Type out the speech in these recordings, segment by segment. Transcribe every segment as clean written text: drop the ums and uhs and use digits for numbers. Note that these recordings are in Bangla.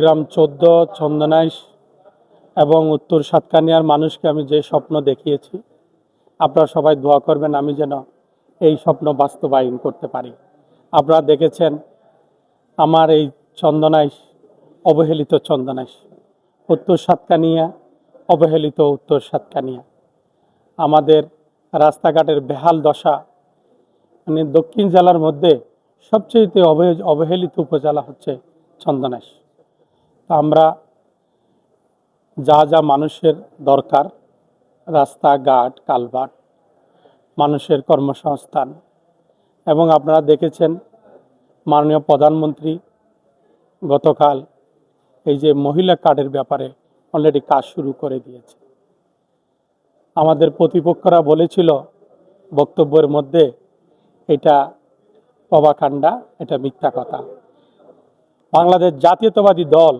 গ্রাম ১৪ চন্দনাইশ এবং উত্তর সাতকানিয়ার মানুষকে আমি যে স্বপ্ন দেখিয়েছি, আপনারা সবাই দোয়া করবেন আমি যেন এই স্বপ্ন বাস্তবায়ন করতে পারি। আপনারা দেখেছেন আমার এই চন্দনাইশ অবহেলিত চন্দনাইশ, উত্তর সাতকানিয়া অবহেলিত উত্তর সাতকানিয়া, আমাদের রাস্তাঘাটের বেহাল দশা। মানে দক্ষিণ জেলার মধ্যে সবচেয়ে অবহেলিত উপজেলা হচ্ছে চন্দনাইশ। আমরা যা যা মানুষের দরকার, রাস্তাঘাট, কালভার্ট, মানুষের কর্মসংস্থান, এবং আপনারা দেখেছেন মাননীয় প্রধানমন্ত্রী গতকাল এই যে মহিলা কার্ডের ব্যাপারে অলরেডি কাজ শুরু করে দিয়েছে। আমাদের প্রতিপক্ষরা বলেছিল বক্তব্যের মধ্যে এটা প্রভাকাণ্ডা, এটা মিথ্যা কথা। বাংলাদেশ জাতীয়তাবাদী দল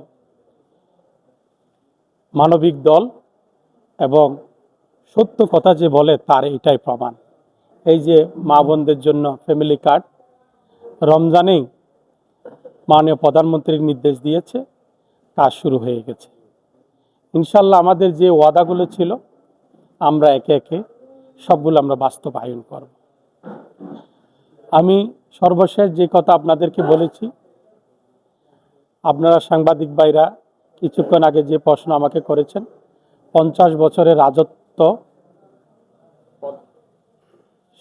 মানবিক দল এবং সত্য কথা যে বলে তার এটাই প্রমাণ। এই যে মা বোনদের জন্য ফ্যামিলি কার্ড রমজানেই মাননীয় প্রধানমন্ত্রীর নির্দেশ দিয়েছে, কাজ শুরু হয়ে গেছে। ইনশাল্লাহ আমাদের যে ওয়াদাগুলো ছিল আমরা একে একে সবগুলো আমরা বাস্তবায়ন করব। আমি সর্বশেষ যে কথা আপনাদেরকে বলেছি, আপনারা সাংবাদিক ভাইরা কিছুক্ষণ আগে যে প্রশ্ন আমাকে করেছেন, 50 বছরের রাজত্ব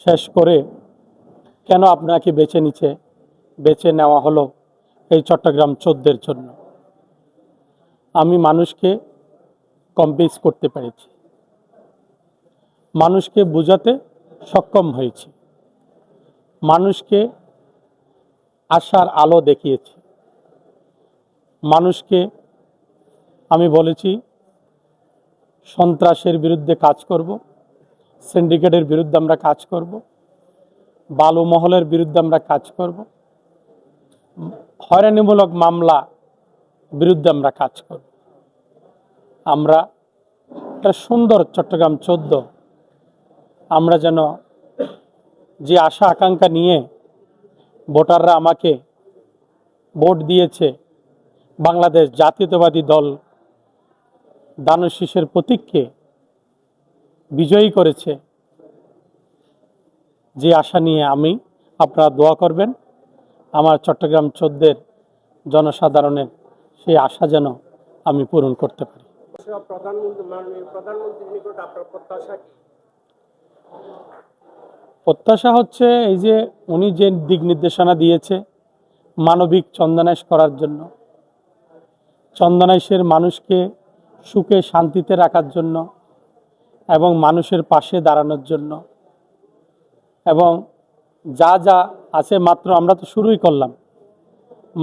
শেষ করে কেন আপনাকে বেছে নেওয়া হলো এই চট্টগ্রাম 14-এর জন্য। আমি মানুষকে কনভিন্স করতে পেরেছি, মানুষকে বোঝাতে সক্ষম হয়েছি, মানুষকে আশার আলো দেখিয়েছি। মানুষকে আমি বলেছি সন্ত্রাসের বিরুদ্ধে কাজ করব, সিন্ডিকেটের বিরুদ্ধে আমরা কাজ করব, বালু মহলের বিরুদ্ধে আমরা কাজ করব, হয়রানিমূলক মামলা বিরুদ্ধে আমরা কাজ করব। আমরা একটা সুন্দর চট্টগ্রাম 14 আমরা যেন যে আশা আকাঙ্ক্ষা নিয়ে ভোটাররা আমাকে ভোট দিয়েছে, বাংলাদেশ জাতীয়তাবাদী দল দানের শীষের প্রতীককে বিজয়ী করেছে, যে আশা নিয়ে আমি, আপনারা দোয়া করবেন আমার চট্টগ্রাম 14-এর জনসাধারণের সেই আশা যেন আমি পূরণ করতে পারি। প্রত্যাশা হচ্ছে এই যে উনি যে দিক নির্দেশনা দিয়েছে মানবিক চন্দনাইশ করার জন্য, চন্দনাইশের মানুষকে সুখে শান্তিতে রাখার জন্য এবং মানুষের পাশে দাঁড়ানোর জন্য, এবং যা যা আছে, মাত্র আমরা তো শুরুই করলাম,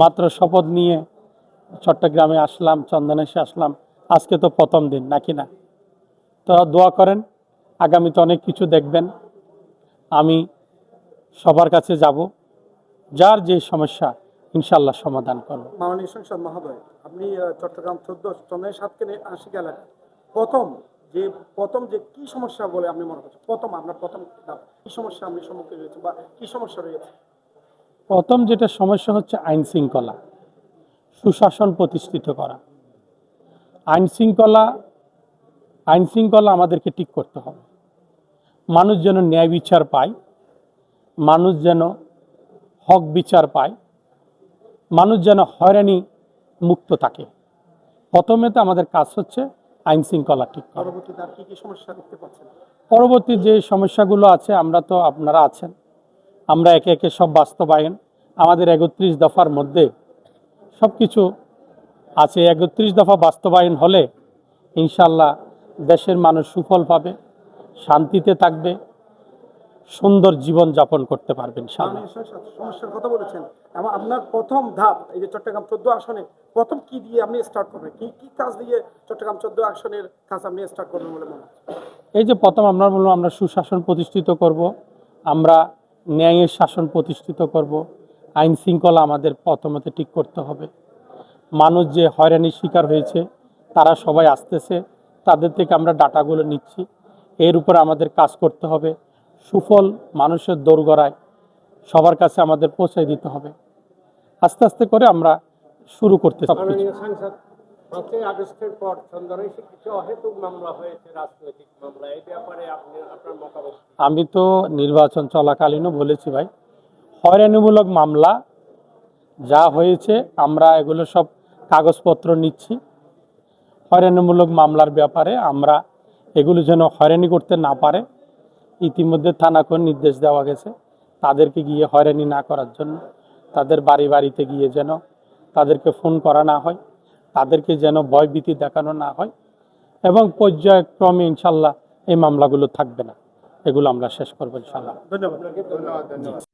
মাত্র শপথ নিয়ে চট্টগ্রামে আসলাম, চন্দনাইশে আসলাম, আজকে তো প্রথম দিন নাকি না। তো দোয়া করেন, আগামীতে অনেক কিছু দেখবেন। আমি সবার কাছে যাব, যার যে সমস্যা ইনশাল্লাহ সমাধান করব। মাননীয় সংসদ মহোদয়, আপনি চট্টগ্রাম 14 চন্দনাইশ 7 এলাকা প্রথম যে কি সমস্যা বলে আপনি মনে করছেন? আপনার প্রথম কি সমস্যা আপনি সম্মুখীন হয়েছে বা কি সমস্যা রয়েছে? প্রথম যেটা সমস্যা হচ্ছে আইন শৃঙ্খলা, সুশাসন প্রতিষ্ঠিত করা। আইন শৃঙ্খলা আমাদেরকে ঠিক করতে হবে। মানুষ যেন ন্যায় বিচার পায়, মানুষ যেন হক বিচার পায়, মানুষ যেন হয়রানি মুক্ত থাকে। প্রথমে তো আমাদের কাজ হচ্ছে আইন শৃঙ্খলা ঠিক করা। পরবর্তীতে আর কি সমস্যা দেখতে পাচ্ছেন? পরবর্তী যে সমস্যাগুলো আছে, আমরা তো, আপনারা আছেন, আমরা একে একে সব বাস্তবায়ন, আমাদের 31 দফার মধ্যে সব কিছু আছে। 31 দফা বাস্তবায়ন হলে ইনশাল্লাহ দেশের মানুষ সুফল পাবে, শান্তিতে থাকবে, সুন্দর জীবন যাপন করতে পারবেন। সমস্যার কথা বলেছেন, এবং আপনার প্রথম ধাপ এই যে চট্টগ্রাম 14 আসনে প্রথম কি দিয়ে আপনি স্টার্ট করবেন? কি কাজ দিয়ে চট্টগ্রাম 14 আসনের কাজ আপনি স্টার্ট করবেন বলে মনে হয়? এই যে প্রথম আমরা বললাম, আমরা সুশাসন প্রতিষ্ঠিত করব, আমরা ন্যায়ের শাসন প্রতিষ্ঠিত করব, আইন শৃঙ্খলা আমাদের প্রথমত ঠিক করতে হবে। মানুষ যে হয়রানির শিকার হয়েছে তারা সবাই আসতেছে, তাদের থেকে আমরা ডাটাগুলো নিচ্ছি, এর উপর আমাদের কাজ করতে হবে। সুফল মানুষের দোরগোড়ায় সবার কাছে আমাদের পৌঁছে দিতে হবে। আস্তে আস্তে করে আমরা শুরু করতে সবকিছু। মাননীয় সাংসদ, 5ই আগস্টের পর চন্দনাইশে কিছু অহেতুক মামলা হয়েছে, রাজনৈতিক মামলা, এই ব্যাপারে আপনার মতামত কি? আমি তো নির্বাচন চলাকালীনও বলেছি ভাই, হয়রানিমূলক মামলা যা হয়েছে আমরা এগুলো সব কাগজপত্র নিচ্ছি। হয়রানিমূলক মামলার ব্যাপারে আমরা এগুলো যেন হয়রানি করতে না পারে, ইতিমধ্যে থানাকে নির্দেশ দেওয়া গেছে তাদেরকে গিয়ে হয়রানি না করার জন্য, তাদের বাড়িতে গিয়ে যেন তাদেরকে ফোন করা না হয়, তাদেরকে যেন ভয়ভীতি দেখানো না হয়, এবং পর্যায়ক্রমে ইনশাল্লাহ এই মামলাগুলো থাকবে না, এগুলো আমরা শেষ করবো ইনশাল্লাহ। ধন্যবাদ।